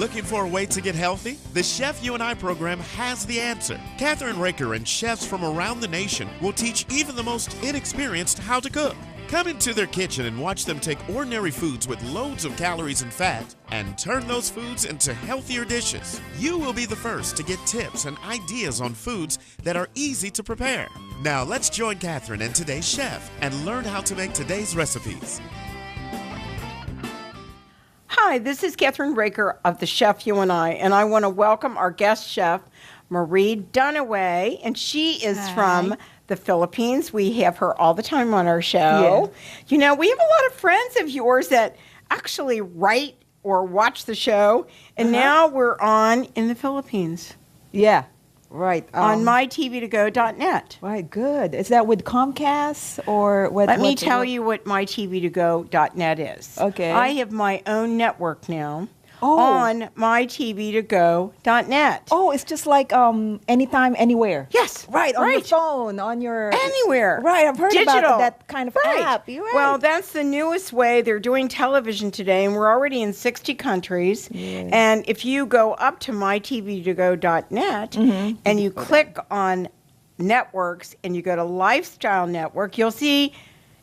Looking for a way to get healthy? The Chef You and I program has the answer. Kathryn Raaker and chefs from around the nation will teach even the most inexperienced how to cook. Come into their kitchen and watch them take ordinary foods with loads of calories and fat and turn those foods into healthier dishes. You will be the first to get tips and ideas on foods that are easy to prepare. Now let's join Kathryn and today's chef and learn how to make today's recipes. Hi, this is Kathryn Raaker of the Chef You and I want to welcome our guest chef, Marie Dunaway, and she is from the Philippines. We have her all the time on our show. Yeah. You know, we have a lot of friends of yours that actually write or watch the show, and now we're on in the Philippines. Yeah, right. On mytv2go.net. Right, good. Is that with Comcast or what? Let me tell you what mytv2go.net is. Okay. I have my own network now on mytv2go.net. Oh, it's just like anytime, anywhere. Yes. Right, on your phone, on your... Anywhere. Right, I've heard Digital. about that kind of app. You're right. Well, that's the newest way. They're doing television today, and we're already in 60 countries. Yeah. And if you go up to mytv2go.net and you click on networks and you go to Lifestyle Network, you'll see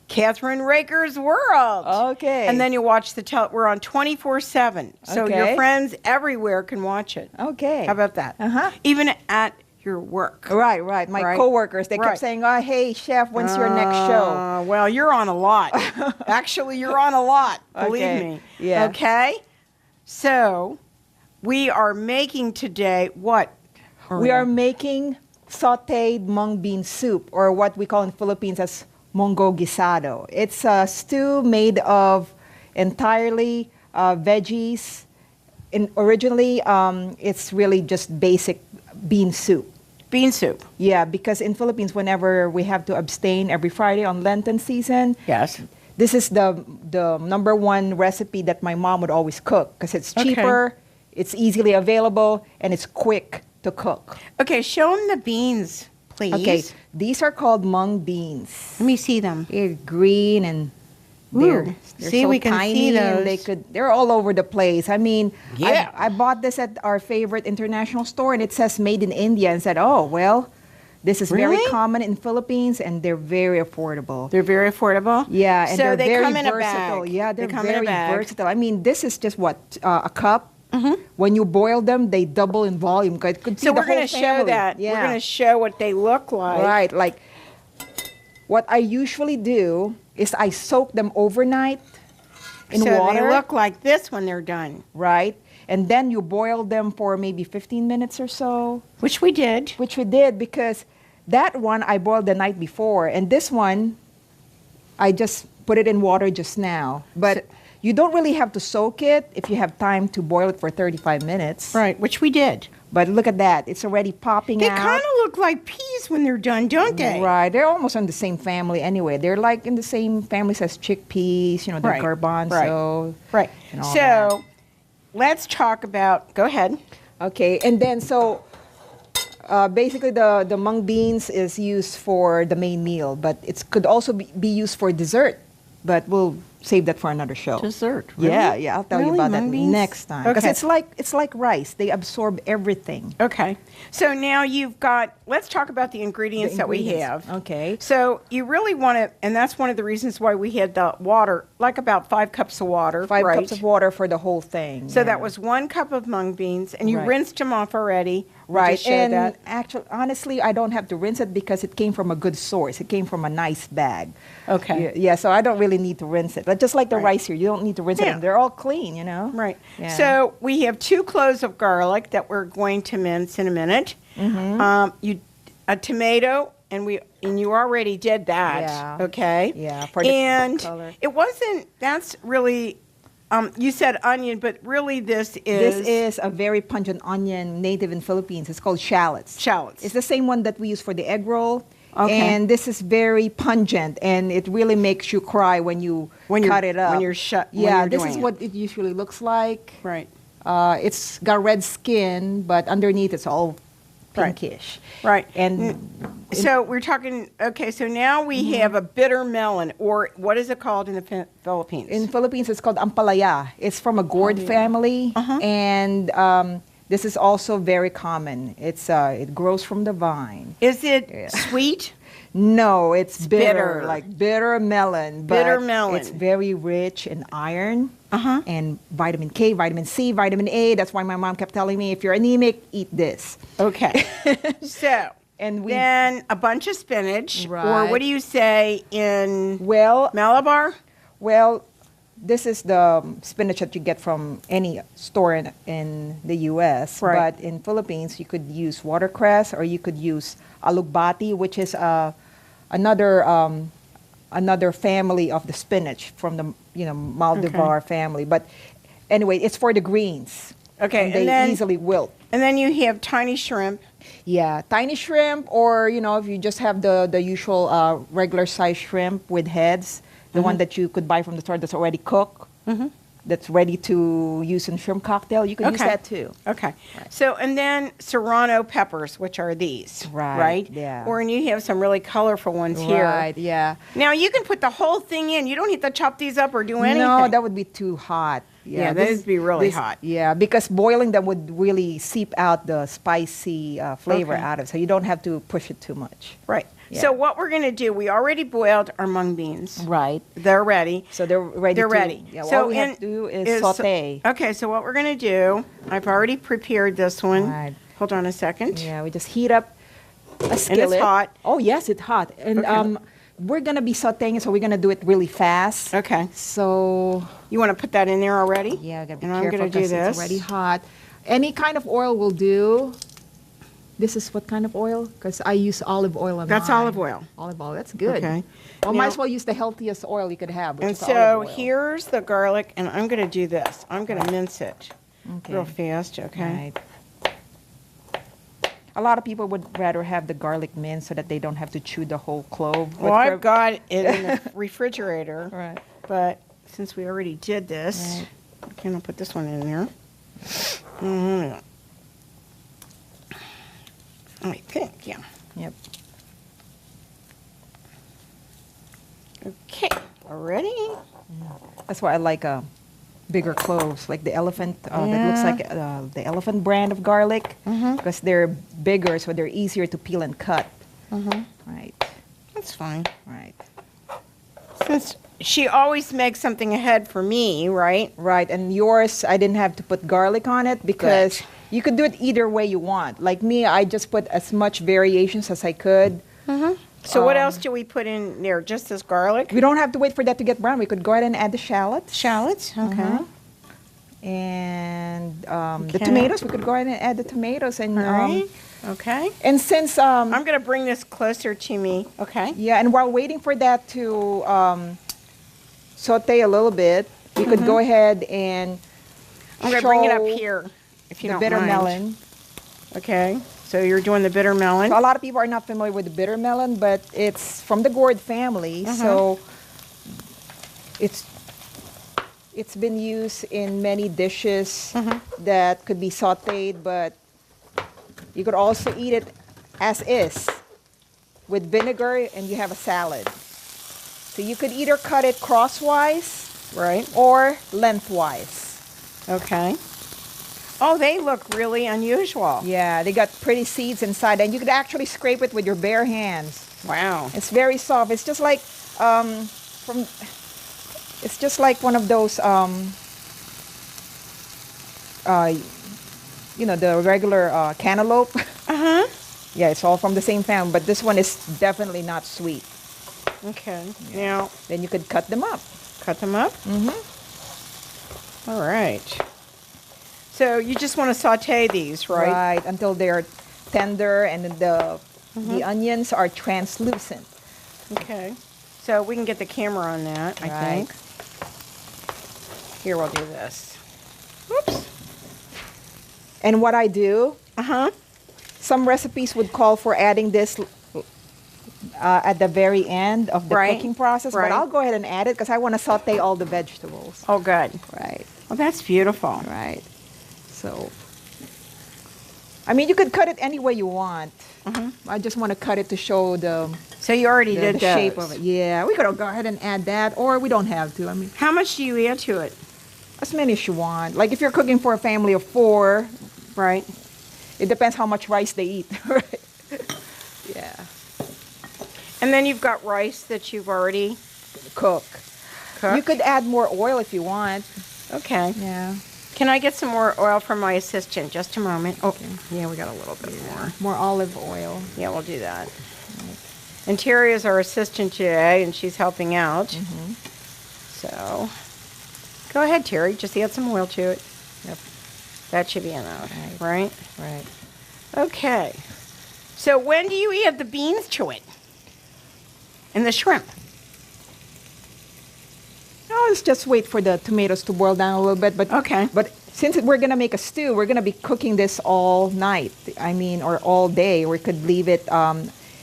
Kathryn Raaker's World. Okay. And then you watch we're on 24/7. So your friends everywhere can watch it. Okay. How about that? Even at your work. Right. My coworkers, they kept saying, "Oh, hey, chef, when's your next show?" Well, you're on a lot. Actually, you're on a lot. Believe me. Yeah. Okay. So we are making today what? We are making sautéed mung bean soup, or what we call in Philippines as munggo guisado. It's a stew made of entirely veggies. Originally, it's really just basic bean soup. Bean soup. Yeah, because in Philippines, whenever we have to abstain every Friday on Lenten season, yes, this is the number one recipe that my mom would always cook because it's cheaper, it's easily available, and it's quick to cook. Okay, show them the beans, please. Okay, these are called mung beans. Let me see them. They're green and they're see, so we can tiny see those. and they're all over the place. I mean, yeah. I bought this at our favorite international store and it says made in India and said, oh, well, this is very common in Philippines and they're very affordable. They're very affordable? Yeah, and so they're they very come in versatile. A bag. Yeah, they're come very in a bag. versatile. I mean, this is just what, a cup? When you boil them, they double in volume. Could so we're going to show that. Yeah. We're going to show what they look like. Right. Like, what I usually do is I soak them overnight in water. So they look like this when they're done. Right. And then you boil them for maybe 15 minutes or so. Which we did. Which we did because that one I boiled the night before. And this one, I just put it in water just now. But you don't really have to soak it if you have time to boil it for 35 minutes. Right, which we did. But look at that. It's already popping out. They kind of look like peas when they're done, don't they? Right. They're almost in the same family anyway. They're like in the same family as chickpeas, you know, the garbanzo. Right. So let's talk about, go ahead. Okay. And then so basically the mung beans is used for the main meal, but it could also be used for dessert. But we'll save that for another show. Dessert? Really? Yeah, I'll tell you about that next time. Because Okay. it's like rice. They absorb everything. Okay. So now you've got, let's talk about the ingredients that we have. Okay. So you really want to, and that's one of the reasons why we had the water, like about 5 cups of water. 5 cups of water for the whole thing. So that was 1 cup of mung beans, and you rinsed them off already. Right. And actually, honestly, I don't have to rinse it because it came from a good source. It came from a nice bag. Okay. Yeah, so I don't really need to rinse it. But just like the rice here, you don't need to rinse it. And they're all clean, you know? Right. Yeah. So we have 2 cloves of garlic that we're going to mince in a minute. A tomato, and you already did that. Yeah. Okay. Yeah. For the color. It wasn't. That's really. You said onion, but really this is. This is a very pungent onion native in Philippines. It's called shallots. Shallots. It's the same one that we use for the egg roll. Okay. And this is very pungent, and it really makes you cry when you cut it up. When you're shut. Yeah, this is what it usually looks like. Right. It's got red skin, but underneath it's all Right. pinkish. Right. And So we're talking, okay, so now we have a bitter melon, or what is it called in the Philippines? in Philippines, it's called ampalaya. It's from a gourd family, and this is also very common. It grows from the vine. Is it sweet? No, it's bitter, bitter. like bitter melon. But Bitter melon. It's very rich in iron and vitamin K, vitamin C, vitamin A. That's why my mom kept telling me, if you're anemic, eat this. Okay. So, And we- then a bunch of spinach, or Right. what do you say in Well, Malabar? Well, this is the spinach that you get from any store in the U.S. Right. But in Philippines, you could use watercress or you could use alugbati, which is another family of the spinach from the Maldivar family. But anyway, it's for the greens. Okay, and they and then- easily wilt. And then you have tiny shrimp. Yeah, tiny shrimp, or if you just have the usual regular size shrimp with heads, the one that you could buy from the store that's already cooked, that's ready to use in shrimp cocktail, you could use Okay. that too. Okay. So, and then serrano peppers, which are these, Right, yeah. Or and you have some really colorful ones here. Right, yeah. Now, you can put the whole thing in. You don't have to chop these up or do anything. No, that would be too hot. Yeah, that would be really hot. Yeah, because boiling them would really seep out the spicy flavor Okay. out of it, so you don't have to push it too much. Right. Yeah. So what we're going to do, we already boiled our mung beans. Right. They're ready. So they're ready. They're to, ready. Yeah, So all we have to do is so- saute. Okay, so what we're going to do, I've already prepared this one. Right. Hold on a second. Yeah, we just heat up a skillet. hot. Oh, yes, it's hot. And Okay. we're going to be sauteing it, so we're going to do it really fast. Okay. So, You want to put that in there already? yeah, got to be And I'm careful gonna do because this. it's already hot. Any kind of oil will do. This is what kind of oil? Because I use olive oil on That's mine. olive oil. Olive oil, that's good. Okay. Well, might Now- as well use the healthiest oil you could have, which And is so olive oil. here's the garlic, and I'm going to do this. I'm going to mince it Okay. real fast, okay? Right. A lot of people would rather have the garlic minced so that they don't have to chew the whole clove. Well, But I've got it in the refrigerator, Right. but since we already did this, Right. okay, I'll put this one in there. Mhm. I think, yeah. Yep. Okay, ready? That's why I like bigger cloves, like the elephant. That looks like the elephant brand of garlic, because they're bigger, so they're easier to peel and cut. Right, That's fine. right, Since she always makes something ahead for me, right? right. And yours, I didn't have to put garlic on it because Good. you could do it either way you want. Like me, I just put as much variations as I could. So what else do we put in there? Just this garlic? We don't have to wait for that to get brown. We could go ahead and add the shallots. Shallots? Okay. And the Okay. tomatoes, we could go ahead and add the tomatoes. And All right. Okay. and since I'm going to bring this closer to me. Okay. yeah, and while waiting for that to saute a little bit, we could go ahead and I'm going to bring it up show here, if you the don't bitter mind. melon. Okay. So you're doing the bitter melon. So a lot of people are not familiar with the bitter melon, but it's from the gourd family, so it's been used in many dishes that could be sautéed, but you could also eat it as is with vinegar, and you have a salad. So you could either cut it crosswise Right. or lengthwise. Okay. Oh, they look really unusual. Yeah, they got pretty seeds inside, and you could actually scrape it with your bare hands. Wow. It's very soft. It's just like it's just like one of those the regular cantaloupe. Uh-huh. Yeah, it's all from the same family, but this one is definitely not sweet. Okay. Now, Then you could cut them up. cut them up. Mm-hmm. All right. So you just want to saute these, right? Until they're tender and the onions are translucent. Okay. So we can get the camera on that, I Right. think. Here, we'll do this. Oops. And what I do, Uh-huh. some recipes would call for adding this at the very end of the Right, cooking process, right. but I'll go ahead and add it because I want to saute all the vegetables. Oh, good. Right, Well, that's beautiful. right. So I mean, you could cut it any way you want. I just want to cut it to show the So you already did the those. shape of it. Yeah, we could go ahead and add that, or we don't have to. I mean, How much do you add to it? as many as you want. Like if you're cooking for a family of 4, Right. it depends how much rice they eat, right? Yeah, And then you've got rice that you've already cook. cooked. You could add more oil if you want. Okay. Yeah, Can I get some more oil from my assistant? Just a moment. Oh, yeah, we got a little bit more. more olive oil. Yeah, we'll do that. And Terry is our assistant today, and she's helping out. So, go ahead, Terry. Just add some oil to it. Yep. That should be enough, right? Right. Okay. So, when do you add the beans to it? And the shrimp? No, let's just wait for the tomatoes to boil down a little bit. But Okay. But since we're gonna make a stew, we're gonna be cooking this all night. I mean, or all day. We could leave it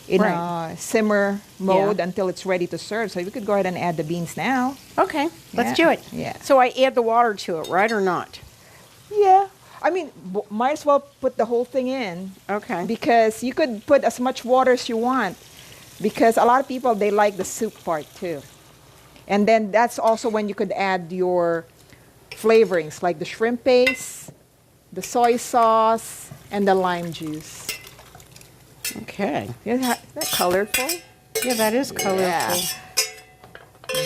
in Right. a simmer mode Yeah. until it's ready to serve. So we could go ahead and add the beans now. Okay, let's Yeah. do it. Yeah. So, I add the water to it, right, or not? Yeah. I mean, might as well put the whole thing in. Okay. Because you could put as much water as you want. Because a lot of people, they like the soup part too. And then that's also when you could add your flavorings like the shrimp paste, the soy sauce, and the lime juice. Okay. Isn't that colorful? Yeah, that is colorful. Yeah.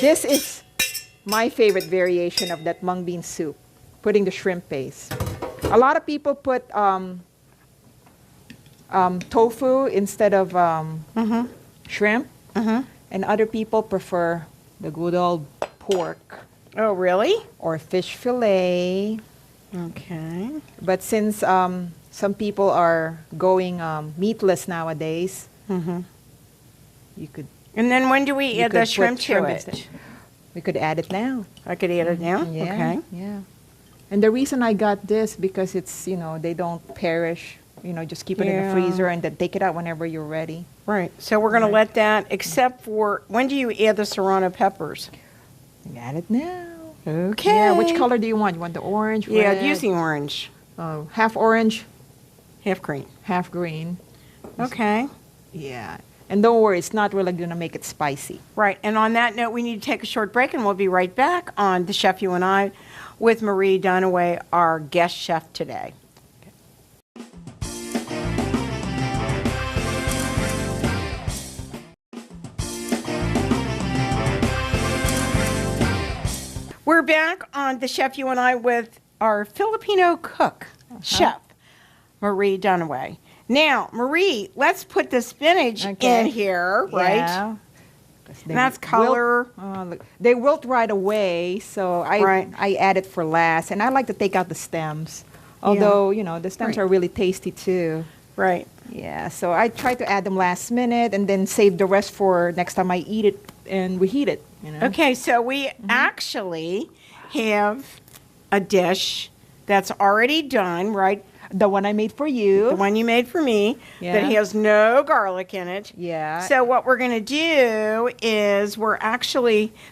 This is my favorite variation of that mung bean soup, putting the shrimp paste. A lot of people put tofu instead of shrimp, and other people prefer the good old pork Oh, really? or fish fillet. Okay. But since some people are going meatless nowadays, you could And then when do we you add the could put shrimp to instead. it? We could add it now. I could add it now? Yeah, Okay. yeah. And the reason I got this because it's, they don't perish. Just keep it in the Yeah. freezer and then take it out whenever you're ready. Right. So we're going to let that, except for, when do you add the serrano peppers? Add it now. Okay. Yeah, which color do you want? You want the orange, Yeah, red? using orange. Half orange, Half green. half green. Okay. Yeah. And don't worry, it's not really going to make it spicy. Right. And on that note, we need to take a short break, and we'll be right back on The Chef You and I with Marie Dunaway, our guest chef today. We're back on The Chef You and I with our Filipino cook, chef, Marie Dunaway. Now, Marie, let's put the spinach Okay. in here, right? Yeah. And that's color. Look, they wilt right away, so Right. I add it for last. And I like to take out the stems. Although, the stems Right. are really tasty too. Right. Yeah, so I try to add them last minute and then save the rest for next time I eat it and reheat it. Okay, so we actually have a dish that's already done, right? The one I made for you. The one you made for me that Yeah. has no garlic in it. Yeah. So what we're going to do is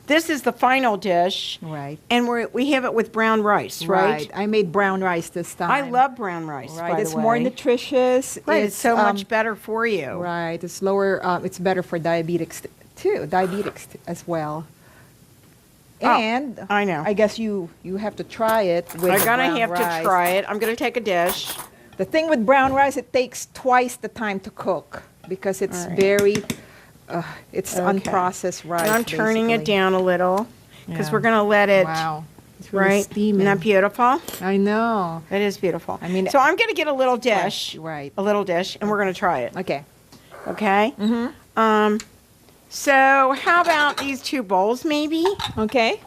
this is the final dish. Right. And we have it with brown rice, right? I made brown rice this time. I love brown rice, Right, by it's the way. more nutritious. Right, it's so much better for you. Right, it's lower. It's better for diabetics too. Diabetics as well. Oh, And I know. I guess you have to try it with I'm the going to brown have rice. to try it. I'm going to take a dish. The thing with brown rice, it takes twice the time to cook because it's All right. very, it's Okay. unprocessed rice. And I'm turning it basically. down a little because Yeah. we're going to let it, Wow, it's really right? steaming. Isn't that beautiful? I know. It is beautiful. I mean- so I'm going to get a little dish, Right. a little dish, and we're going to try it. Okay. Okay? Mm-hmm. So how about these two bowls, maybe? Okay.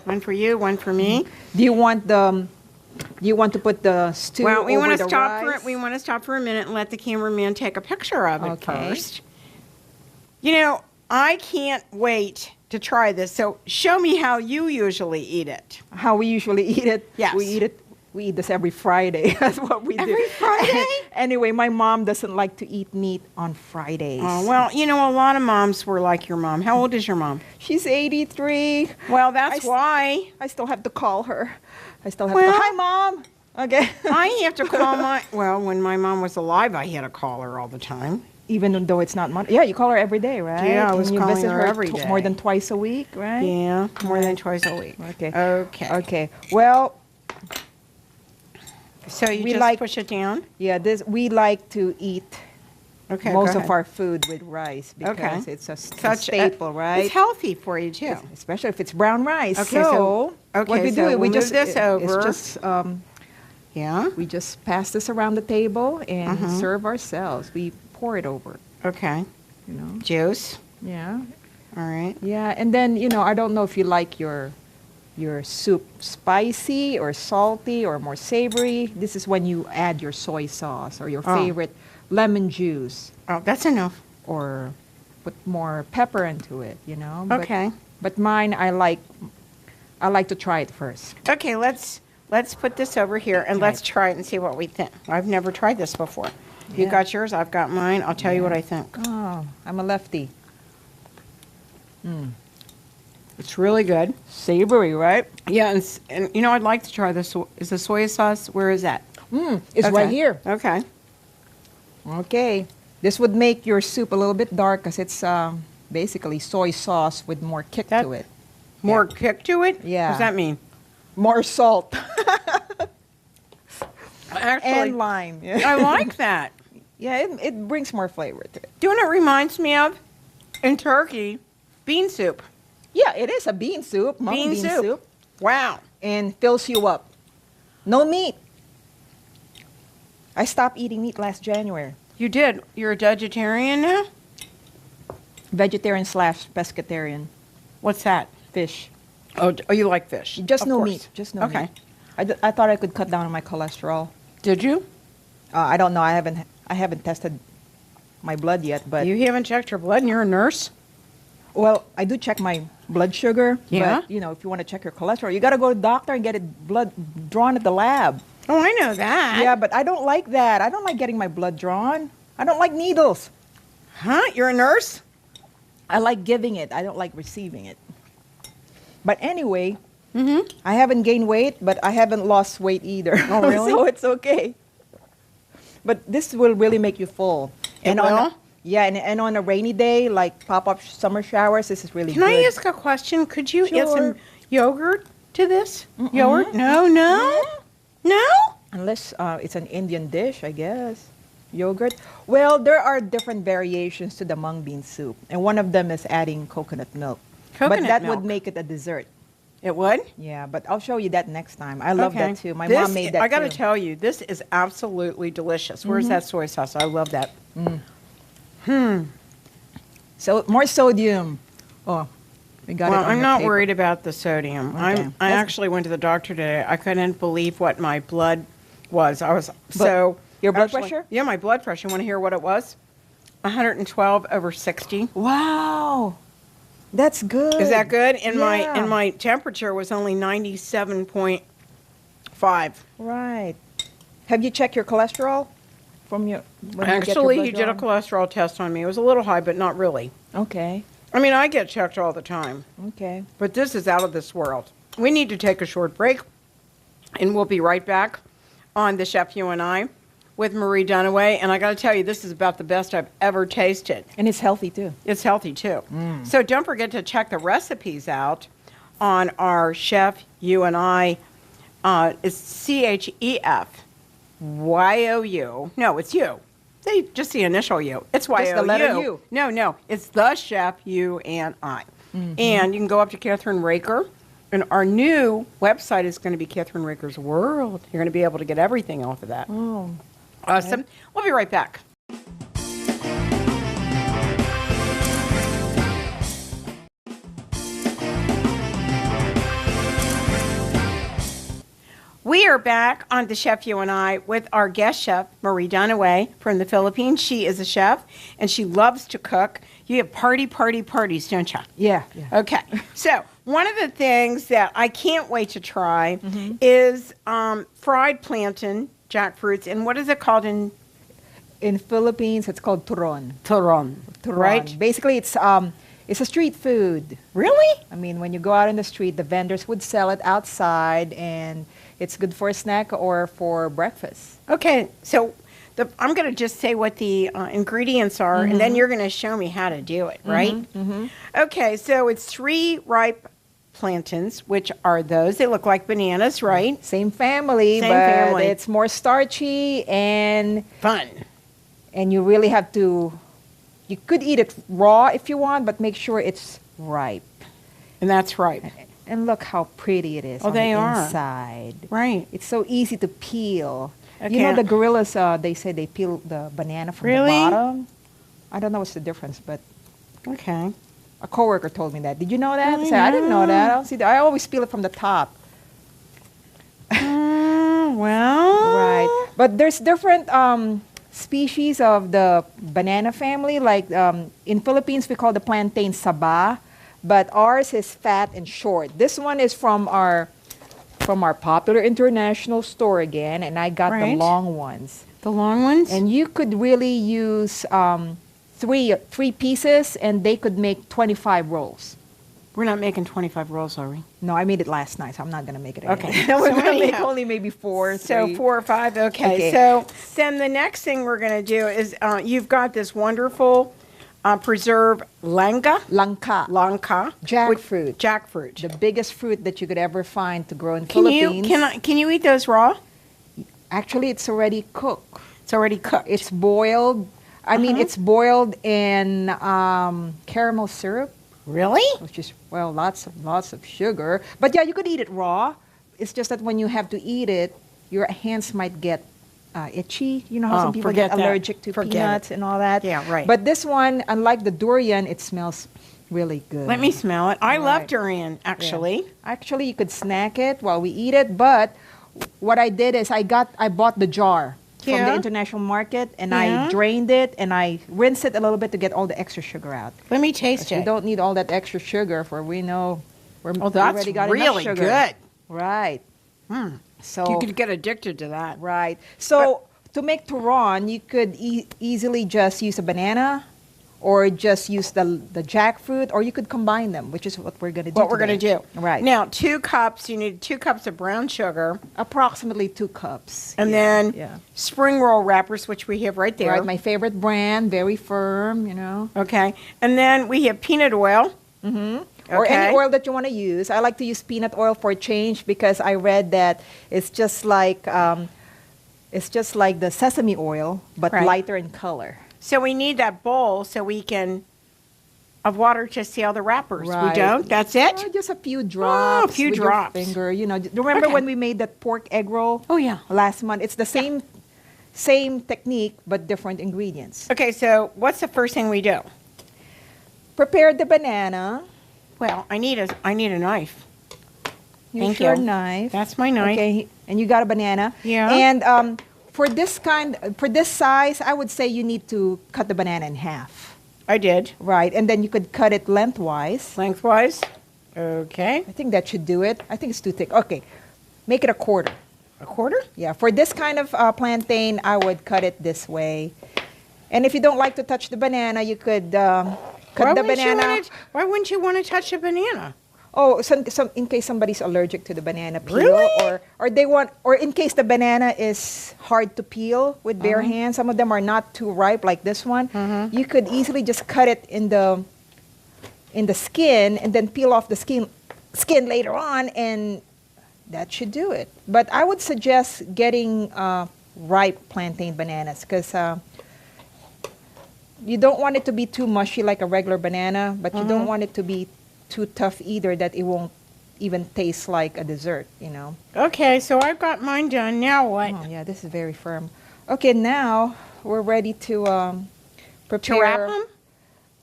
One for you, one for me. Do you want to put the stew Well, we over want the to stop for rice? it. We want to stop for a minute and let the cameraman take a picture of it Okay. first. I can't wait to try this. So show me how you usually eat it. How we usually eat it? Yes. We eat this every Friday. That's what we do. Every Friday? Anyway, my mom doesn't like to eat meat on Fridays. Oh, well, a lot of moms were like your mom. How old is your mom? She's 83. Well, that's I why. I still have to call her. I still have Well- to. Hi, Mom. Okay. I have to call well, when my mom was alive, I had to call her all the time. Even though it's not Monday. Yeah, you call her every day, right? Yeah, I was and you calling visit her every day. more than twice a week, right? Yeah, more than twice a week. Okay. Okay. Okay. Well, So you We just like- push it down? yeah, we like to eat Okay, most go of ahead. our food with rice because Okay. it's a Such staple, right? It's healthy for you, too. Especially if it's brown rice. Okay, so okay, what we so do, we'll we move just this over. It's just Yeah? we just pass this around the table and Mm-hmm. serve ourselves. We pour it over, Okay. you know. Juice. Yeah. All right. Yeah, and then I don't know if you like your soup spicy or salty or more savory. This is when you add your soy sauce or your Oh. favorite lemon juice Oh, that's enough. or put more pepper into it, But, Okay. But mine, I like to try it first. Okay, let's put this over here and let's try it and see what we think. I've never tried this before. You Yeah. got yours, I've got mine. I'll tell you what I think. Oh, I'm a lefty. It's really good. Savory, right? Yeah, and I'd like to try this. Is the soy sauce? Where is that? It's right Okay. here. Okay. Okay. This would make your soup a little bit dark because it's basically soy sauce with more kick to it. More kick to it? Yeah. What does that mean? More salt Actually, and lime. I like that. Yeah, it brings more flavor to it. Do you know what it reminds me of? In Turkey, bean soup. Yeah, it is a bean soup, mung bean soup. Wow. And fills you up. No meat. I stopped eating meat last January. You did. You're a vegetarian now? Vegetarian / pescatarian. What's that? Fish. Oh, you like fish? Just Of no course. meat. Just no Okay. meat. I thought I could cut down on my cholesterol. Did you? I don't know. I haven't tested my blood yet, but You haven't checked your blood and you're a nurse? well, I do check my blood sugar. Yeah? But if you want to check your cholesterol, you got to go to the doctor and get it blood drawn at the lab. Oh, I know that. Yeah, but I don't like that. I don't like getting my blood drawn. I don't like needles. Huh? You're a nurse? I like giving it. I don't like receiving it. But anyway, Mm-hmm. I haven't gained weight, but I haven't lost weight either. Oh, really? So it's okay. But this will really make you full. It On will? and on a rainy day, like pop-up summer showers, this is really Can good. I ask a question? Could you add some Sure. yogurt to this? Yogurt? No, no? No? Unless it's an Indian dish, I guess. Yogurt. Well, there are different variations to the mung bean soup, and one of them is adding coconut milk. But Coconut that milk. would make it a dessert. It would? Yeah, but I'll show you that next time. I love Okay. that too. My This- mom made that I got to too. tell you, this is absolutely delicious. Where's that soy sauce? I love that. So more sodium. Oh, we got Well, it on I'm the not paper. worried about the sodium. Okay. I That's- actually went to the doctor today. I couldn't believe what my blood was. I was so your blood actually- pressure? Yeah, my blood pressure. Want to hear what it was? 112/60. Wow, that's good. Is that good? And Yeah. my temperature was only 97.5. Right. Have you checked your cholesterol from your? when you get your Actually, blood he did a drawn? cholesterol test on me. It was a little high, but not really. Okay. I mean, I get checked all the time, Okay. but this is out of this world. We need to take a short break, and we'll be right back on The Chef You and I with Marie Dunaway. And I got to tell you, this is about the best I've ever tasted. And it's healthy too. It's healthy too. So don't forget to check the recipes out on our Chef You and I. It's CHEFYOU. No, it's you. They just the initial U. It's YOU. Just the letter U. No, it's the Chef You and I. And you can go up to Kathryn Raaker. And our new website is going to be Kathryn Raaker's World. You're going to be able to get everything off of that. Oh. Awesome. We'll be right back. We are back on The Chef You and I with our guest chef, Marie Dunaway from the Philippines. She is a chef, and she loves to cook. You have parties, don't you? Yeah. Okay. So one of the things that I can't wait to try is fried plantain, jackfruits, and what is it called in In Philippines, it's called turon. Turon? Turon. Right? Basically, it's a street food. Really? I mean, when you go out in the street, the vendors would sell it outside, and It's good for a snack or for breakfast. Okay, so I'm going to just say what the ingredients are, and then you're going to show me how to do it, right? Okay, so it's 3 ripe plantains, which are those. They look like bananas, right? Same family, Same but family. it's more starchy and Fun. you really have to. You could eat it raw if you want, but make sure it's ripe. And that's ripe. And look how pretty it is Oh, on they the are. inside. Right. It's so easy to peel. Okay. You know the gorillas, they say they peel the banana from Really? the bottom. I don't know what's the difference, but Okay. a coworker told me that. Did you know that? Really? I said, I didn't know that. I don't see that. I always peel it from the top. Well. Right. But there's different species of the banana family. Like in Philippines, we call the plantain saba, but ours is fat and short. This one is from our popular international store again, and I got the Right. long ones. The long ones? And you could really use three pieces, and they could make 25 rolls. We're not making 25 rolls, are we? No, I made it last night, so I'm not going to make it again. Okay. We're So going to make anyhow. only maybe 4. So 3. 4 or 5, okay. Okay. So then the next thing we're going to do is you've got this wonderful preserved langka, Langka. Jackfruit. Jackfruit. The biggest fruit that you could ever find to grow in Can Philippines. can you eat those raw? Actually, it's already cooked. It's already cooked. It's boiled. I mean, it's boiled in caramel syrup, Really? which is, well, lots of sugar. But yeah, you could eat it raw. It's just that when you have to eat it, your hands might get itchy. You know how Oh, some people forget get that. allergic to Forget peanuts and all that? Yeah, right. But this one, unlike the durian, it smells really good. Let me smell it. I love Right. durian, actually. Actually, you could snack it while we eat it, but what I did is I bought the jar from the Yeah. international market, and Yeah. I drained it and I rinsed it a little bit to get all the extra sugar out. Let me taste You it. don't need all that extra sugar, for we know we Oh, that's already got enough really sugar. good. Right. So You could get addicted to that. right. So to make turon, you could easily just use a banana, or just use the jackfruit, or you could combine them, which is what we're going to do. What we're going to today. do. Right. Now, 2 cups. You need 2 cups of brown sugar. Approximately 2 cups. And Yeah, then yeah. spring roll wrappers, which we have right there. Right, my favorite brand, very firm, you know. Okay. And then we have peanut oil. Or Okay. any oil that you want to use. I like to use peanut oil for a change because I read that it's just like the sesame oil, but Right. lighter in color. So we need that bowl so we can of water to seal the wrappers. We Right. don't? That's it? Just a few drops. a few with drops. Your finger, you know. Remember Okay. when we made that pork egg roll? Oh, yeah. Last month. It's the same technique but different ingredients. Okay, so what's the first thing we do? Prepare the banana. Well, I need a knife. Here's Thank your you. knife. That's my knife. Okay, and you got a banana. Yeah. And for this size, I would say you need to cut the banana in half. I did. Right, and then you could cut it lengthwise. Lengthwise. Okay. I think that should do it. I think it's too thick. Okay, make it a quarter. A quarter? Yeah, for this kind of plantain, I would cut it this way. And if you don't like to touch the banana, you could cut the banana. Why wouldn't you want to touch a banana? Oh, some in case somebody's allergic to the banana peel, Really? or in case the banana is hard to peel with bare hands. Some of them are not too ripe, like this one. You could easily just cut it in the skin and then peel off the skin later on, and that should do it. But I would suggest getting ripe plantain bananas because you don't want it to be too mushy like a regular banana, but you don't want it to be too tough either that it won't even taste like a dessert, you know. Okay, so I've got mine done. Now what? Oh yeah, this is very firm. Okay, now we're ready to prepare. To wrap them?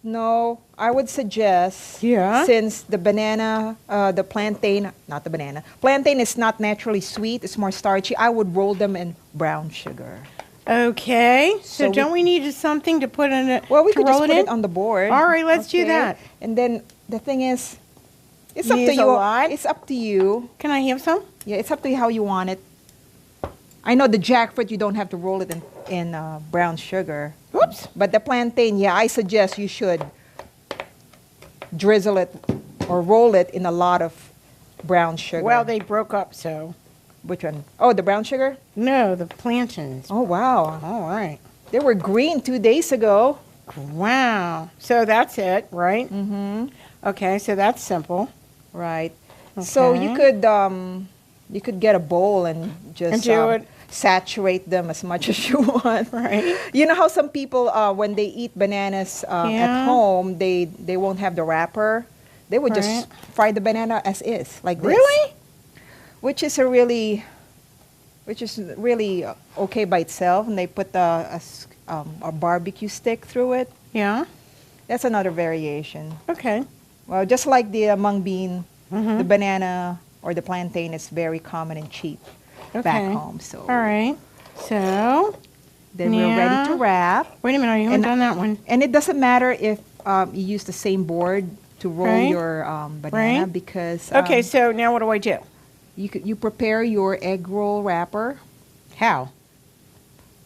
No, I would suggest, Yeah. since the banana, the plantain, not the banana, plantain is not naturally sweet, it's more starchy, I would roll them in brown sugar. Okay. So So don't we need something to put in it? Well, we to could roll just put in? it on the board. All right, let's do Okay? that. And then the thing is, it's You up to use a you. lot? It's up to you. Can I have some? Yeah, it's up to you how you want it. I know the jackfruit, you don't have to roll it in brown sugar. Oops. But the plantain, yeah, I suggest you should drizzle it or roll it in a lot of brown sugar. Well, they broke up, so. Which one? Oh, the brown sugar? No, the plantains. Oh, wow. All right. They were green 2 days ago. Wow. So that's it, right? Mm-hmm. Okay, so that's simple. Right. So you could get a bowl and just And do it. saturate them as much as you want. Right. You know how some people, when they eat bananas at Yeah. home, they won't have the wrapper. They would just Right. fry the banana as is, like this. Really? Which is really okay by itself. And they put a barbecue stick through it. Yeah. That's another variation. Okay. Well, just like the mung bean, Mm-hmm. the banana or the plantain is very common and cheap back home. So All right. So, then we're ready to wrap. wait a minute, you haven't done that one. And it doesn't matter if you use the same board to roll Right. your banana Right. because Okay, so now what do I do? you prepare your egg roll wrapper. How?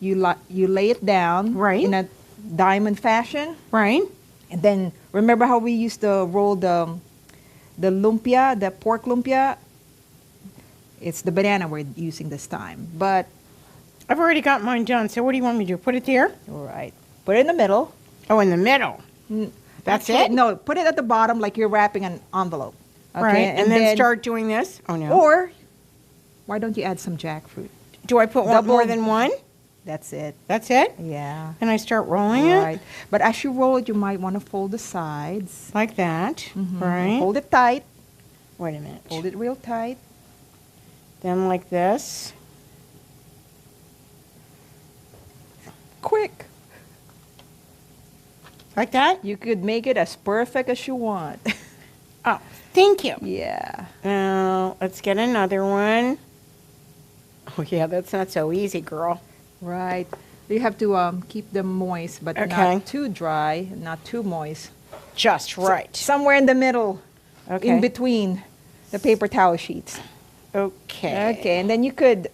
You lay it down Right. in a diamond fashion, Right? and then remember how we used to roll the lumpia, the pork lumpia. It's the banana we're using this time, but I've already got mine done, so what do you want me to do? Put it there? all right, put it in the middle. Oh, in the middle. That's Actually, it? No, put it at the bottom like you're wrapping an envelope. Okay, Right, and then start doing this? Oh, no. Or why don't you add some jackfruit? Do I put double- more than one? That's it. That's it? Yeah. And I start rolling it? Right. But as you roll it, you might want to fold the sides. Like that, right? Hold it tight. Wait a minute. Hold it real tight. Then like this. Quick. Like that? You could make it as perfect as you want. Oh, thank you. Yeah. Now, let's get another one. Oh, yeah, that's not so easy, girl. Right. You have to keep them moist, but Okay. not too dry, not too moist. Just right. Somewhere in the middle, Okay. in between the paper towel sheets. Okay. Okay, and then you could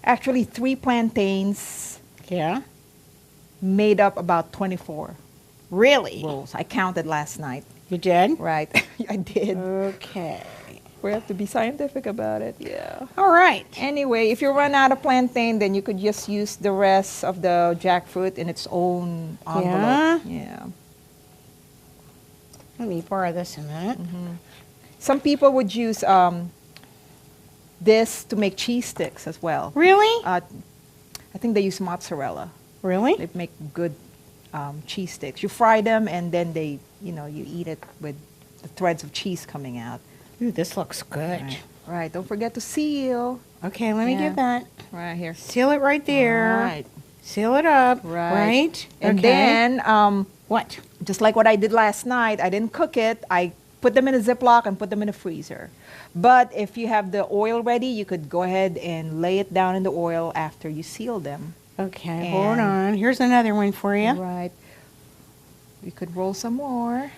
actually 3 plantains Yeah. made up about 24 Really? rolls. I counted last night. You did? Right. I did. Okay. We have to be scientific about it. Yeah. All right. Anyway, if you run out of plantain, then you could just use the rest of the jackfruit in its own envelope. Yeah. Let me borrow this a minute. Some people would use this to make cheese sticks as well. Really? I think they use mozzarella. Really? They make good cheese sticks. You fry them and then you eat it with the threads of cheese coming out. Ooh, this looks good. Right. Don't forget to seal. Okay, let me Yeah. get that. Right here. Seal it right there. Right. Seal it up. Right. Right? And Okay. then, What? just like what I did last night, I didn't cook it. I put them in a Ziploc and put them in the freezer. But if you have the oil ready, you could go ahead and lay it down in the oil after you seal them. Okay, hold And- on. Here's another one for you. Right. You could roll some more.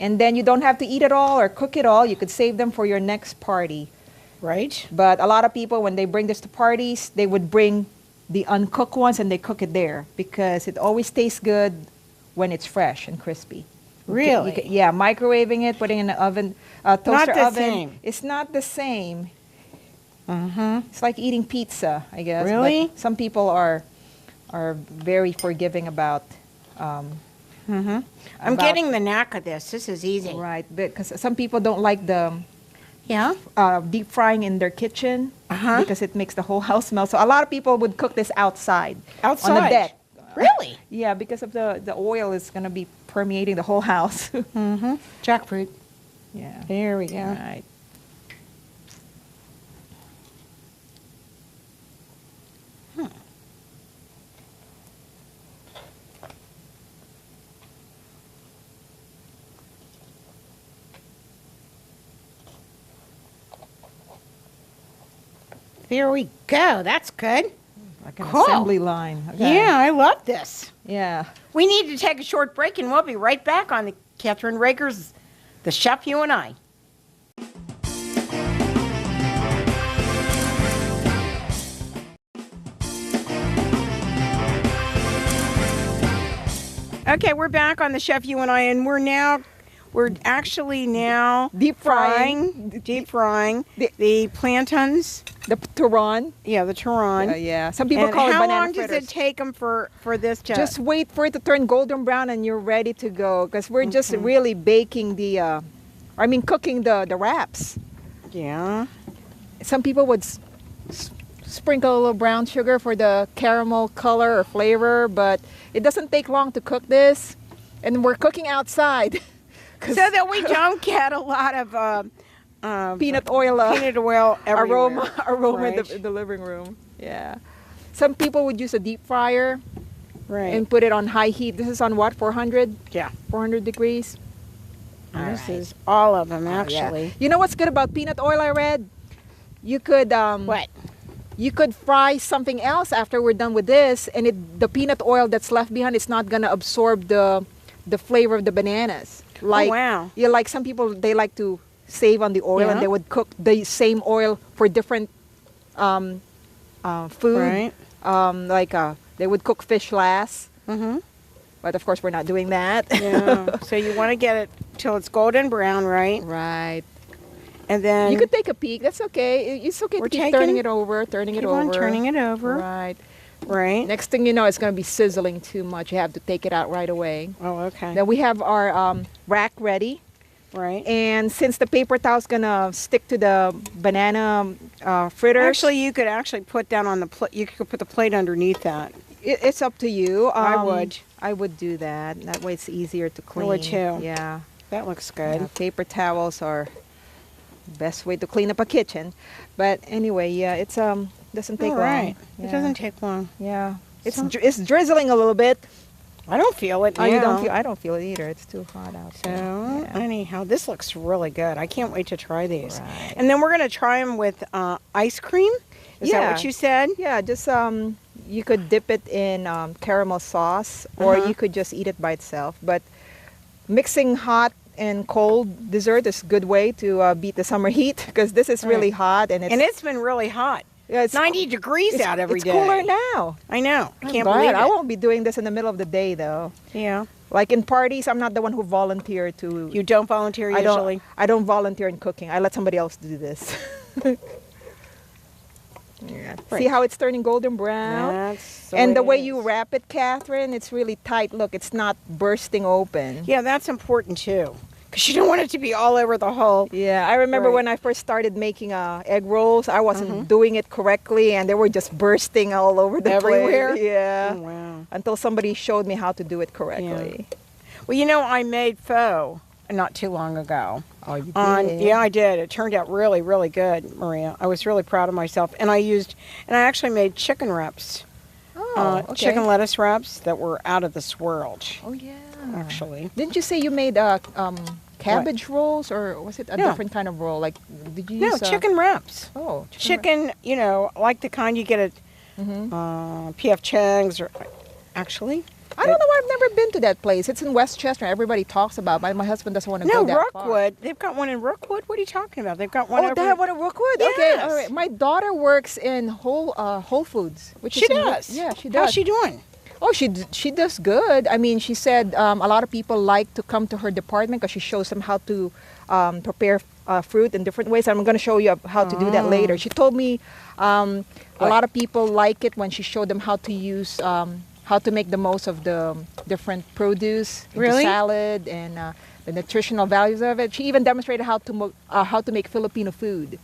And then you don't have to eat it all or cook it all. You could save them for your next party. Right? But a lot of people, when they bring this to parties, they would bring the uncooked ones and they cook it there because it always tastes good when it's fresh and crispy. Really? Yeah, microwaving it, putting it in the oven, toaster the oven. same. It's not the same. Uh-huh. It's like eating pizza, I guess. Really? But some people are very forgiving about. I'm About- getting the knack of this. This is easy. Right, because some people don't like the Yeah? deep frying in their kitchen Uh-huh. because it makes the whole house smell. So a lot of people would cook this outside. Outside? On the deck. Really? Yeah, because of the oil is going to be permeating the whole house. Mm-hmm. Jackfruit. Yeah. There we go. Right. There we go. That's good. Like an Cool. assembly line. Okay. Yeah, I love this. Yeah. We need to take a short break and we'll be right back on the Kathryn Raaker's The Chef You and I. Okay, we're back on The Chef You and I, and we're now We're actually now Deep frying. deep frying The- the plantains. The turon. Yeah, the turon. Yeah. Some people And call it how banana long does fritters. it take them for this to? Just wait for it to turn golden brown and you're ready to go. Because we're just Mm-hmm. really baking cooking the wraps. Yeah. Some people would sprinkle a little brown sugar for the caramel color or flavor, but it doesn't take long to cook this. And we're cooking outside. So that we don't get a lot of Peanut oil, peanut oil everywhere. aroma Right. in the living room. Yeah. Some people would use a deep fryer Right. and put it on high heat. This is on what, 400? Yeah. 400 degrees. This All right. is all of them Yeah. actually. You know what's good about peanut oil, I read? You could What? you could fry something else after we're done with this, and the peanut oil that's left behind is not gonna absorb the flavor of the bananas. Like, wow. Yeah, like some people, they like to save on the oil, Yeah. and they would cook the same oil for different food. Right. They would cook fish last, Mm-hmm. but of course we're not doing that. Yeah. So you want to get it till it's golden brown, right? Right. And then You could take a peek. That's okay. It's okay We're to keep taking- turning it over, turning it keep over. on turning it over. Right. Right. Next thing you know, it's going to be sizzling too much. You have to take it out right away. Oh, okay. Then we have our rack ready. Right. And since the paper towel's going to stick to the banana fritters, Actually, you could actually put that on the plate. You could put the plate underneath that. it's up to you. I would. I would do that. That way it's easier to clean. would too. Yeah. That looks good. Yeah, paper towels are the best way to clean up a kitchen. But anyway, yeah, it's doesn't take All long. right. Yeah. It doesn't take long. Yeah. It's So- it's drizzling a little bit. I don't feel it now. Oh, you don't feel? I don't feel it either. It's too hot out. So Yeah. anyhow, this looks really good. I can't wait to try these. Right. And then we're going to try them with ice cream. Is that Yeah. what you said? Yeah, just you could dip it in caramel sauce, or Uh-huh. you could just eat it by itself. But mixing hot and cold dessert is a good way to beat the summer heat, because this is really hot and It's been really hot. yeah, It's 90 degrees out every it's day. cooler now. I know. I can't But believe it. I won't be doing this in the middle of the day though. Yeah. Like in parties, I'm not the one who volunteer to. You don't volunteer I usually? I don't volunteer in cooking. I let somebody else do this. Yeah. Right. See how it's turning golden brown? That's And the way it you is. wrap it, Kathryn, it's really tight. Look, it's not bursting open. Yeah, that's important too. Because you don't want it to be all over the whole. Yeah, I remember Right. when I first started making egg rolls, I wasn't doing it correctly, and they were just bursting all over the Everywhere? place. Yeah. Oh, wow. Until somebody showed me how to do it correctly. Well, you know, I made pho not too long ago. Oh, you Yeah, I did. It turned out really, really good, Maria. I was really proud of myself. And I actually made chicken wraps. Oh, okay. Chicken lettuce wraps that were out of this world, Oh, yeah. actually. Didn't you say you made cabbage rolls, or was it a No. different kind of roll? Like, did you No, use chicken wraps. Oh, Chicken, you know, like the kind you get at P.F. Chang's or actually. I don't know. I've never been to that place. It's in Westchester. Everybody talks about it. My husband doesn't want to No, go that far. Rookwood. They've got one in Rookwood. What are you talking about? They've got one Oh, over. they have one in Rookwood? Okay, Yes. all right. My daughter works in Whole Foods. Which She is in does. Yeah, she does. How's she doing? Oh, she does good. I mean, she said a lot of people like to come to her department because she shows them how to prepare fruit in different ways. I'm going to show you how to do that later. She told me a lot of people like it when she showed them how to use, how to make the most of the different produce into Really? salad and the nutritional values of it. She even demonstrated how to make Filipino food.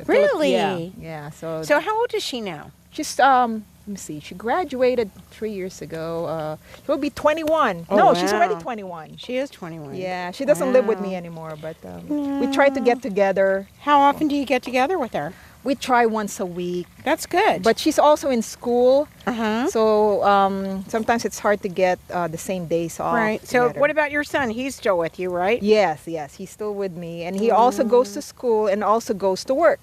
Really? Yeah. So How old is she now? she's let me see. She graduated 3 years ago. She'll be 21. Oh, no, she's wow. already 21. She is 21. Yeah, she doesn't live with me anymore, but we try to get together. How often do you get together with her? We try once a week, That's good. but she's also in school, uh-huh. so sometimes it's hard to get the same days off. Right. So together. what about your son? He's still with you, right? Yes, he's still with me, and he also goes to school and also goes to work.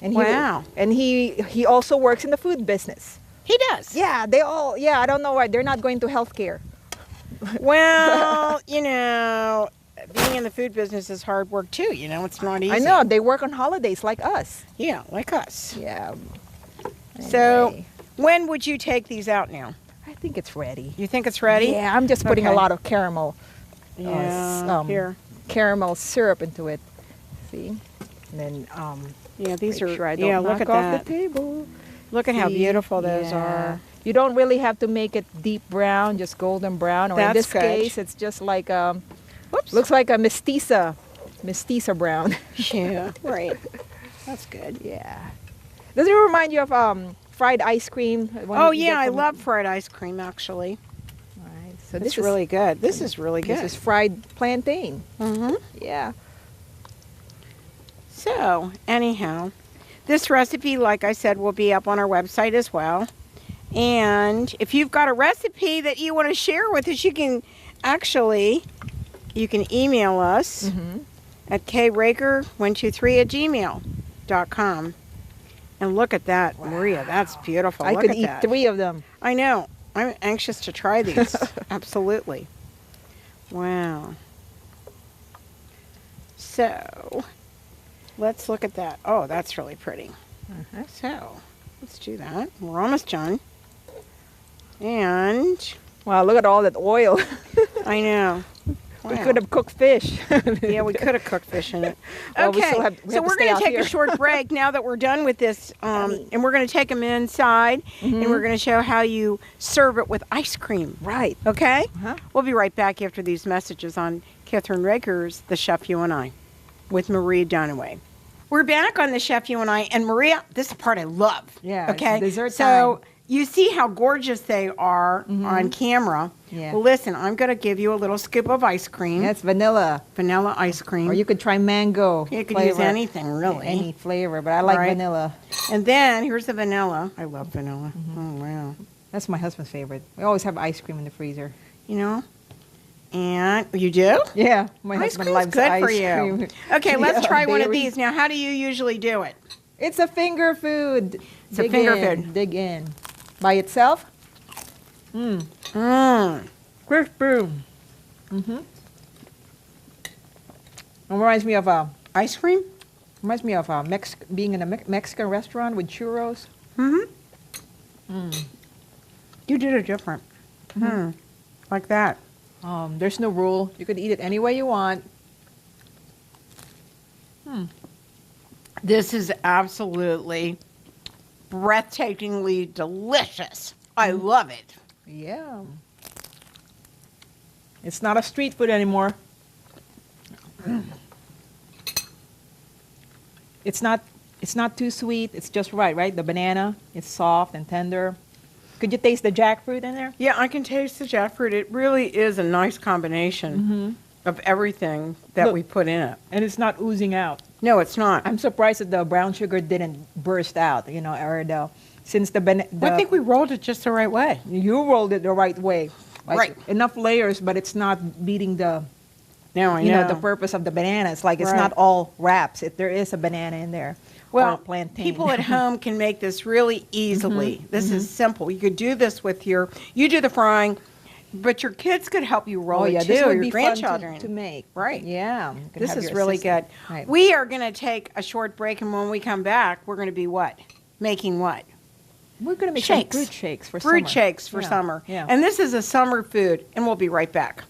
And Wow. he also works in the food business. He does. Yeah, they all. Yeah, I don't know why they're not going to healthcare. Well, you know, being in the food business is hard work too. You know, it's not easy. I know they work on holidays like us. Yeah, like us. Yeah. So, Anyway, when would you take these out now? I think it's ready. You think it's ready? Yeah, I'm just putting a Okay. lot of caramel. Yeah. Um, Here. caramel syrup into it. See? And then Yeah, these make are. sure I don't Yeah, knock look at off that. the table. Look at how See? beautiful those Yeah. are. You don't really have to make it deep brown, just golden brown. Or in That's this good. case, it's just like Whoops. looks like a mestiza brown. Yeah, right. That's good. Yeah. Does it remind you of fried ice cream? Oh yeah, I love fried ice cream actually. Right. So It's really good. This is really good. This is fried plantain. Mm-hmm. Yeah. So, anyhow, this recipe, like I said, will be up on our website as well. And if you've got a recipe that you want to share with us, you can email us at kraaker123@gmail.com. And look at that, Maria, that's beautiful. I Look could at eat that. 3 of them. I know. I'm anxious to try these. Absolutely. Wow. So, let's look at that. Oh, that's really pretty. So, let's do that. We're almost done. And, Wow, look at all that oil. I know. We Wow. could have cooked fish. Yeah, we could have cooked fish in it. Well, we Okay, still have- we so have to we're stay going out to take here. a short break now that we're done with this, and we're going to take them inside, and we're going to show how you serve it with ice cream. Right. Okay? Uh-huh. We'll be right back after these messages on Kathryn Raaker's The Chef You and I with Maria Dunaway. We're back on The Chef You and I, and Maria, this is the part I love. Yeah, it's Okay? dessert so time. you see how gorgeous they are on camera. Yeah. Well, listen, I'm going to give you a little scoop of ice cream. That's vanilla. Vanilla ice cream. Or you could try mango. You could use flavor. anything, really. Any flavor, but I like Right. vanilla. And then here's the vanilla. I love vanilla. Oh, wow. That's my husband's favorite. We always have ice cream in the freezer. You know? And you do? Yeah, my Ice husband cream's likes good ice for you. cream. Okay, let's Yeah, try one of dairy. these. Now, how do you usually do it? It's a finger food. It's a finger in, food. Dig in. By itself? Mmm. Crispy. Mm-hmm. It reminds me of Ice cream? being in a Mexican restaurant with churros. Mm-hmm. You did it different. Like that. There's no rule. You could eat it any way you want. This is absolutely breathtakingly delicious. I love it. Yeah. It's not a street food anymore. It's not too sweet. It's just right? The banana, it's soft and tender. Could you taste the jackfruit in there? Yeah, I can taste the jackfruit. It really is a nice combination of everything that Look. we put in it. And it's not oozing out. No, it's not. I'm surprised that the brown sugar didn't burst out, or since the I think we rolled it just the right way. you rolled it the right way. Right. Enough layers, but it's not beating the Now I know. the purpose of the banana. It's like it's Right. not all wraps. There is a banana in there. Well, or plantain. people at home can make this really easily. This is simple. You could do this with you do the frying, but your kids could help you roll it too, this would your be grandchildren. fun to make. Right. Yeah. You can This have is your really assistant. good. Right. We are going to take a short break, and when we come back, we're going to be what? Making what? We're going to make Shakes. some fruit shakes for Fruit summer. shakes for Yeah, summer. Yeah. And this is a summer food, and we'll be right back.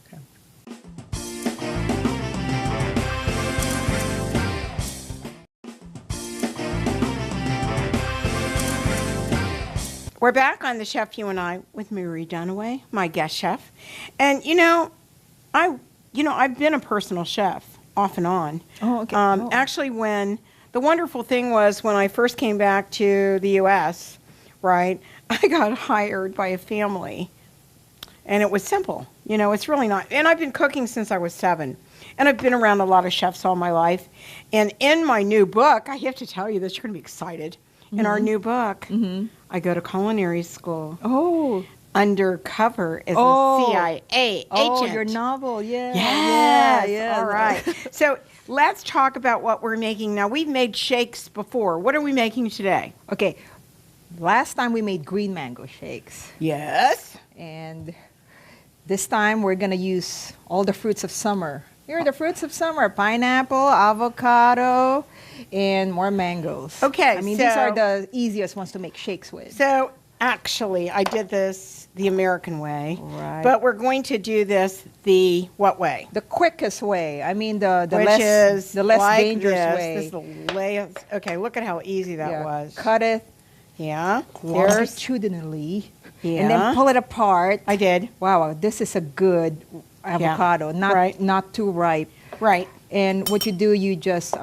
We're back on The Chef You and I with Marie Dunaway, my guest chef. And I've been a personal chef off and on. Oh, okay. Actually, when the wonderful thing was when I first came back to the U.S., right, I got hired by a family. And it was simple. It's really not. And I've been cooking since I was 7. And I've been around a lot of chefs all my life. And in my new book, I have to tell you this, you're going to be excited. In our new book, I go to culinary school. Oh. Undercover as Oh. a CIA agent. Oh, your novel. Yeah. Yes. Yeah. All right. So let's talk about what we're making now. We've made shakes before. What are we making today? Okay. Last time we made green mango shakes. Yes. And this time we're going to use all the fruits of summer. Here are the fruits of summer: pineapple, avocado, and more mangoes. Okay, I mean, these are so- the easiest ones to make shakes with. So Actually, I did this the American way. Right. But we're going to do this the what way? The quickest way. I mean, the Which less is the less like dangerous this. way. This is the layest. Okay, look at how easy that Yeah. was. Cut it Yeah. There's. longitudinally, and Yeah. then pull it apart. I did. Wow, this is a good avocado. Not Right. not too ripe. Right. And what you do, you just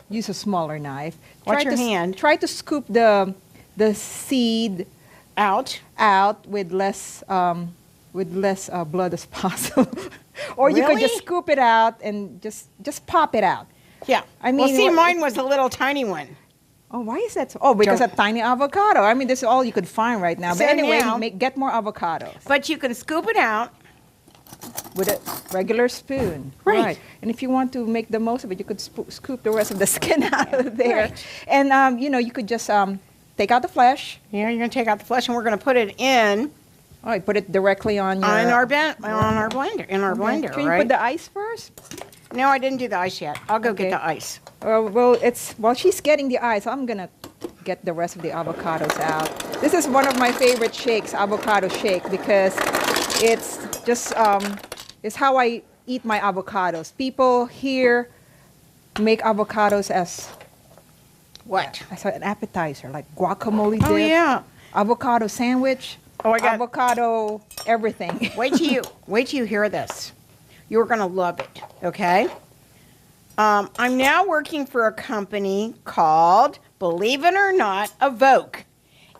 use a smaller knife. Watch your to hand. Try to scoop the seed Out. out with less blood as possible. Or you could just Really? scoop it out and just pop it out. Yeah. I well, mean, see, what- mine was a little tiny one. Oh, why is that so? Oh, because Don't- a tiny avocado. I mean, this is all you could find right now. So But anyway, now- get more avocados But you can scoop it out. with a regular spoon. Right. And if you want to make the most of it, you could scoop the rest of the skin out of there. Right. And, you could just take out the flesh. Yeah, you're going to take out the flesh, and we're going to put it in All right, put it directly on your... on our blender. In our Okay. blender, Can you right? put the ice first? No, I didn't do the ice yet. I'll go Okay. get the ice. Well, while she's getting the ice, I'm gonna get the rest of the avocados out. This is one of my favorite shakes, avocado shake, because it's just it's how I eat my avocados. People here make avocados as What? an appetizer, like guacamole dip, Oh yeah. avocado sandwich, Oh, I got- avocado everything. Wait till you hear this. You're gonna love it. Okay. I'm now working for a company called, believe it or not, Evoke.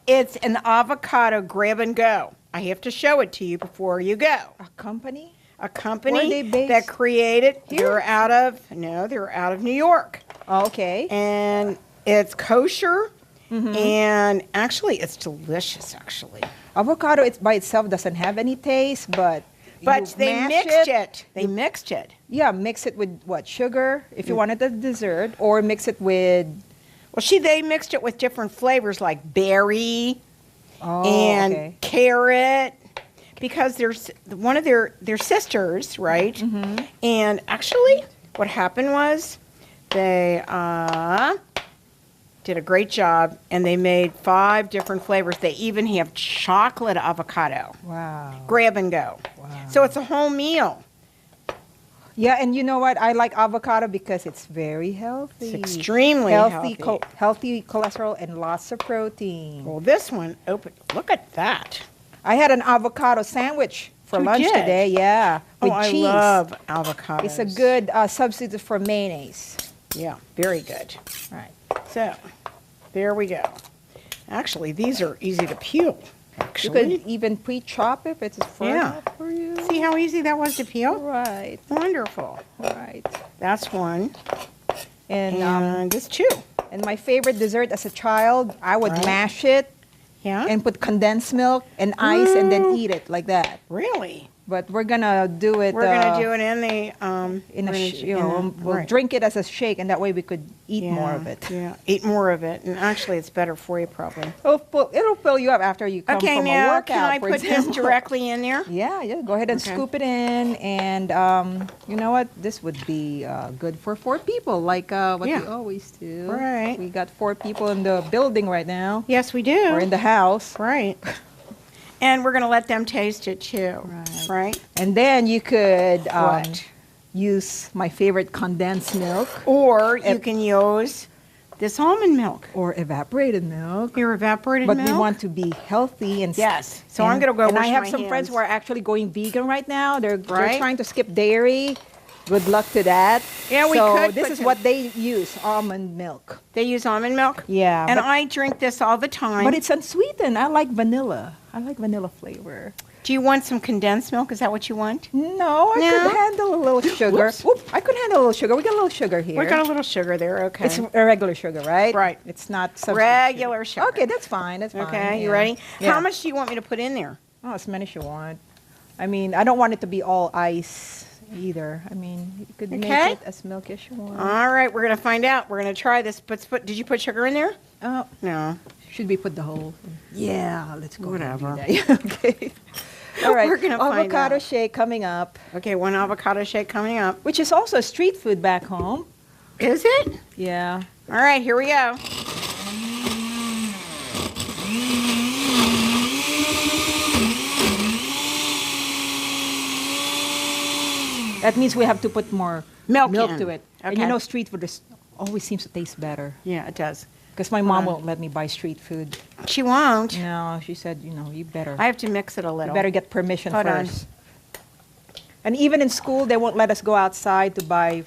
It's an avocado grab and go. I have to show it to you before you go. A company? A company Where are they based? that created. Here? They're out of New York, Oh, okay. and it's kosher. Mm-hmm. And actually, it's delicious. Actually, Avocado, it's by itself doesn't have any taste, but but you they mash mixed it. They mixed it. Yeah, mix it with what? Sugar, if you Mm. wanted a dessert, or mix it with Well, they mixed it with different flavors like berry and okay. carrot, because there's one of their sisters, right? Mm-hmm. And actually, what happened was they did a great job, and they made 5 different flavors. They even have chocolate avocado, Wow. grab and go. Wow. So it's a whole meal. Yeah, and you know what? I like avocado because it's very healthy. It's extremely healthy. Healthy cholesterol and lots of protein. Well, this one, look at that. I had an avocado sandwich for You lunch did? today. Yeah, with I cheese. love avocados. It's a good substitute for mayonnaise. Yeah, very good. Right. So, there we go. Actually, these are easy to peel. You Actually, could even pre-chop it if it's far Yeah. enough for you. see how easy that was to peel? Right. Wonderful. Right. That's one. And And this two. and my favorite dessert as a child, I would Right. mash it Yeah. and put condensed milk and ice and then eat it like that. Really? But we're gonna do it. We're gonna do it in the in a we're gonna sh- do- you in know, a- we'll right. drink it as a shake, and that way we could eat more of it. Yeah, eat more of it. And actually, it's better for you probably. It'll fill you up after you come Okay, from a now workout. can I for put this example. directly in there? Yeah, go ahead and Okay. scoop it in, and you know what? This would be good for 4 people, like what Yeah. we always do. Right. We got 4 people in the building right now, Yes, we do. or in the house. Right. And we're going to let them taste it too. Right. Right? And then you could What? use my favorite condensed milk Or you can use this almond milk. or evaporated milk. Your evaporated But milk. we want to be healthy and Yes. So I'm going to go And wash I have my some friends hands. who are actually going vegan right now. They're Right. trying to skip dairy. Good luck to that. Yeah, we so could this put is the- what they use, almond milk. They use almond milk? Yeah. And but, I drink this all the time. but it's unsweetened. I like vanilla. I like vanilla flavor. Do you want some condensed milk? Is that what you want? No, I No? could handle a little sugar. Whoops. Whoop, I could handle a little sugar. We got a little sugar here. We got a little sugar there. Okay. It's a regular sugar, right? Right. It's not substitute regular sugar. Okay, that's fine. That's fine. Okay, you yeah. ready? Yeah. How much do you want me to put in there? Oh, as many as you want. I mean, I don't want it to be all ice either. I mean, you could Okay. make it as milky as you want. All right, we're going to find out. We're going to try this. Did you put sugar in there? Oh, No. should we put the whole? Yeah, let's go. ahead and do Whatever. that. Okay. All right. We're gonna find avocado out. shake coming up, Okay, one avocado shake coming up. which is also a street food back home. Is it? Yeah. All right, here we go. That means we have to put more Milk milk in. to it. And Okay. you know, street food always seems to taste better. Yeah, it does. Because my mom won't let me buy street food. She won't. No, she said, you better. I have to mix it a You little. better get permission Hold on. first. And even in school, they won't let us go outside to buy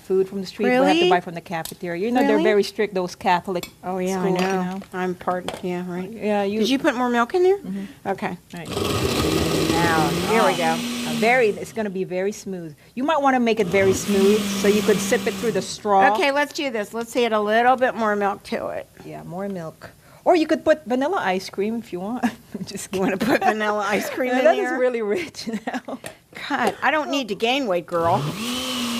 food from the street. We have Really? to buy from the cafeteria. They're Really? very strict, those Catholic Oh, yeah, schools, I know. I'm part, yeah, right. Yeah, Did you put more milk in there? Okay. Right. Now, here we go. It's going to be very smooth. You might want to make it very smooth so you could sip it through the straw. Okay, let's do this. Let's add a little bit more milk to it. Yeah, more milk. Or you could put vanilla ice cream if you want. Just You want to put vanilla ice cream in that there? is really rich now. God, I don't need to gain weight, girl.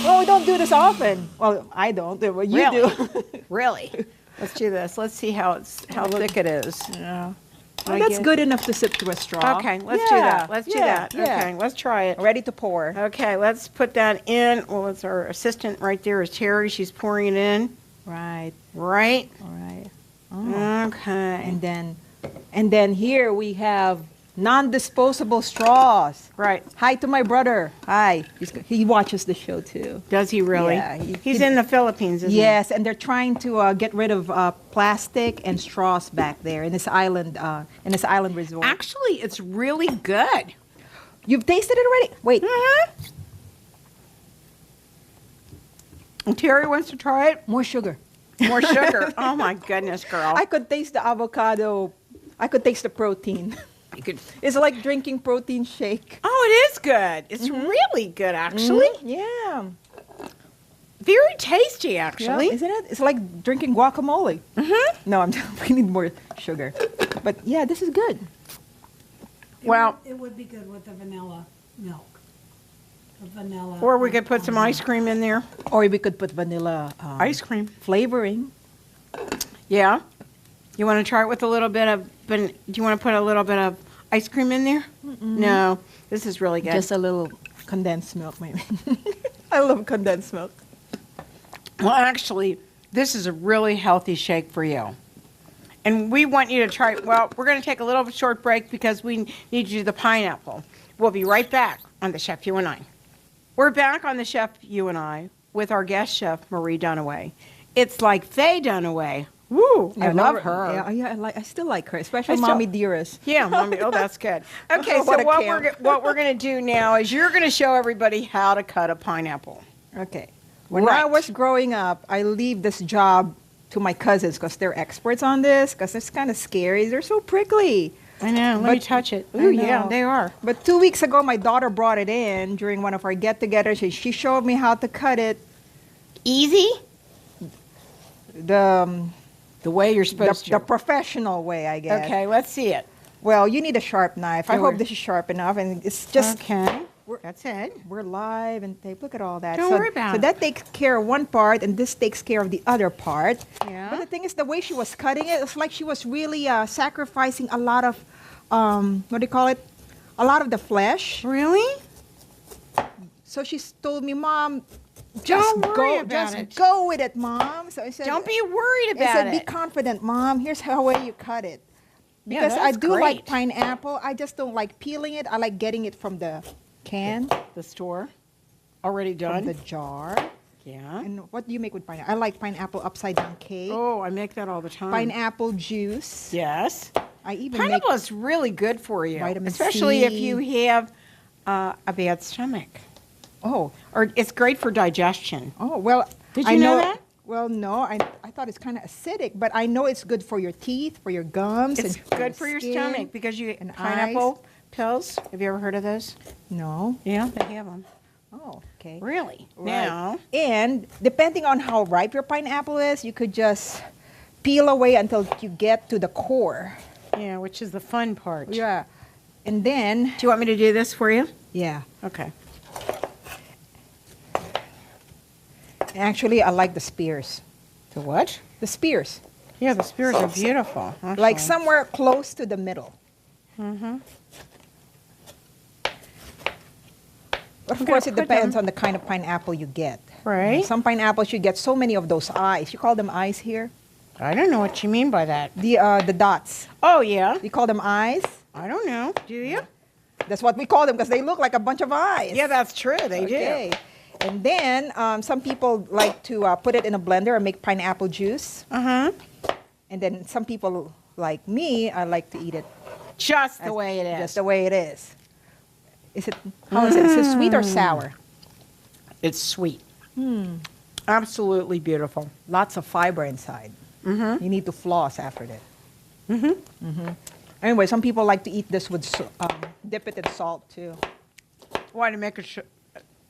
Well, we don't do this often. Well, I don't. Well, you Really? do. Really? Let's do this. Let's see how thick it is. Yeah. I That's get- good enough to sip through a straw. Okay, let's do that. Let's do that. Yeah. Okay, let's try it. Ready to pour. Okay, let's put that in. Well, it's our assistant right there is Terry. She's pouring it in. Right. Right? All right. Oh. Okay. And then here we have non-disposable straws. Right. Hi to my brother. Hi. He watches the show too. Does he really? Yeah, He's in the Philippines, isn't Yes, and they're trying to get rid of plastic and straws back there in this island resort. he? Actually, it's really good. You've tasted it already? Wait. And Terry wants to try it. More sugar. More sugar. Oh my goodness, girl. I could taste the avocado. I could taste the protein. You could. It's like drinking protein shake. Oh, it is good. It's really good, actually. Yeah. Very tasty, actually. Yeah, isn't it? It's like drinking guacamole. No, we need more sugar. But yeah, this is good. Well, It would be good with the vanilla milk. The vanilla. or we could put some ice cream in there. Or we could put vanilla Ice cream. flavoring. Yeah. You want to try it with a little bit of, do you want to put a little bit of ice cream in there? No. This is really good. Just a little condensed milk, maybe. I love condensed milk. Well, actually, this is a really healthy shake for you. And we want you to try, well, we're going to take a little short break because we need to do the pineapple. We'll be right back on The Chef You and I. We're back on The Chef You and I with our guest chef, Marie Dunaway. It's like Faye Dunaway. Woo, I love her. Yeah, I still like her, especially I still- Mommy Dearest. Yeah, Mommy. Oh, that's good. Okay, What so a what we're going to do now is you're going to show everybody how to cut a pineapple. Okay. When I Right. was growing up, I leave this job to my cousins because they're experts on this because it's kind of scary. They're so prickly. I know. Let me But- touch it. I Ooh, yeah, know. they are. But 2 weeks ago, my daughter brought it in during one of our get-togethers, and she showed me how to cut it. Easy? The The way you're supposed the to. professional way, I guess. Okay, let's see it. Well, you need a sharp knife. I Yeah, hope we're- this is sharp enough, and it's just Okay. That's it. we're live and tape. Look at all that. Don't so, worry about so it. that takes care of one part, and this takes care of the other part. Yeah. But the thing is, the way she was cutting it, it's like she was really sacrificing a lot of, what do you call it? A lot of the flesh. Really? So she told me, Mom, just Don't worry go, about just it. go with it, Mom. So I said, Don't be worried I about said, be it. confident, Mom. Here's how way you cut it. Yeah, Because I that's do like great. pineapple. I just don't like peeling it. I like getting it from the can, The store. Already from done? the jar. Yeah. And what do you make with pineapple? I like pineapple upside down cake, Oh, I make that all the time. pineapple juice. Yes. I even Pineapple make. is really good for you. Vitamin especially if C. you have a bad stomach. Oh, Or it's great for digestion. well. Did I you know that? Well, no. I thought it's kind of acidic, but I know it's good for your teeth, for your gums. It's and good for your skin. stomach because you and pineapple pills. Have you ever heard of those? No. Yeah, they have them. Oh, okay. Really? Right. Now, And depending on how ripe your pineapple is, you could just peel away until you get to the core. yeah, which is the fun part. Yeah. And then, Do you want me to do this for you? yeah. Okay. Actually, I like the spears. The what? The spears. Yeah, the spears are beautiful. Like actually. somewhere close to the middle. Mm-hmm. But of I'm course, gonna it put depends them- on the kind of pineapple you get. Right. Some pineapples, you get so many of those eyes. You call them eyes here? I don't know what you mean by that. The dots. Oh, yeah. You call them eyes? I don't know. Do you? That's what we call them because they look like a bunch of eyes. Yeah, that's true. They Okay. do. And then some people like to put it in a blender and make pineapple juice. Uh-huh. And then some people like me, I like to eat it Just the way it is. just the way it is. Is it? How is it? Is it sweet or sour? It's sweet. Absolutely beautiful. Lots of fiber inside. Mm-hmm. You need to floss after that. Anyway, some people like to eat this with dip it in salt too. Why, to make it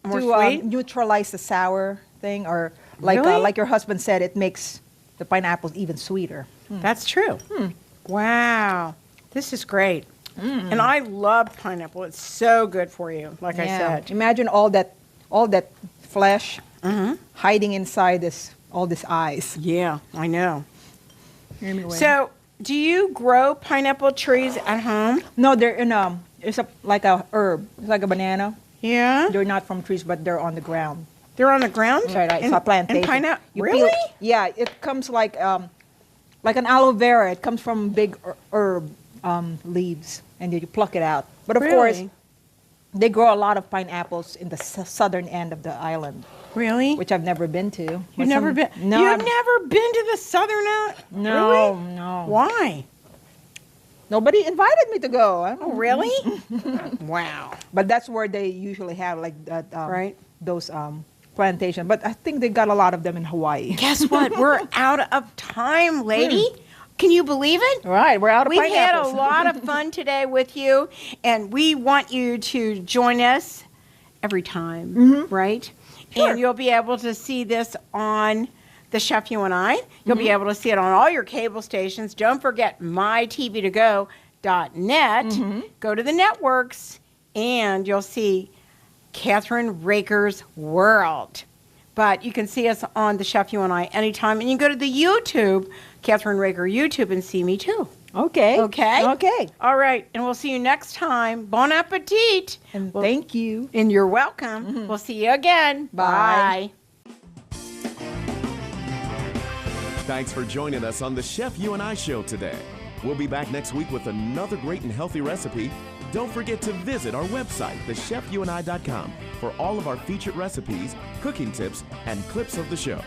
more to sweet? neutralize the sour thing, or like Really? like your husband said, it makes the pineapples even sweeter. That's true. Wow. This is great. And I love pineapple. It's so good for you, like I said. Imagine all that flesh hiding inside all these eyes. Yeah, I know. Anyway. So, do you grow pineapple trees at home? No, they're in it's like a herb. It's like a banana. Yeah. They're not from trees, but they're on the ground. They're on the ground? Right. It's a plantation. And pineapple? You Really? Yeah, it comes like an aloe vera. It comes from big herb leaves, and then you pluck it out. But of course, Really? they grow a lot of pineapples in the southern end of the island, Really? which I've never been to. You've never been? No, You've never been to the southern out? no, Really? no. Why? Nobody invited me to go. I don't Oh, know. really? Wow. But that's where they usually have like that. Right. Those plantation. But I think they got a lot of them in Hawaii. Guess what? We're out of time, lady. Can you believe it? Right, we're out of We've had a pineapples. lot of fun today with you, and we want you to join us every time, right? Sure. And you'll be able to see this on the Chef You and I. You'll be able to see it on all your cable stations. Don't forget mytvtogo.net. Go to the networks, and you'll see Kathryn Raaker's World. But you can see us on the Chef You and I anytime, and you can go to the YouTube, Kathryn Raaker YouTube, and see me too. Okay. Okay? Okay. All right, and we'll see you next time. Bon appetit. And thank you. And you're welcome. We'll see you again. Bye. Bye. Thanks for joining us on the Chef You and I show today. We'll be back next week with another great and healthy recipe. Don't forget to visit our website, thechefyouandi.com, for all of our featured recipes, cooking tips, and clips of the show.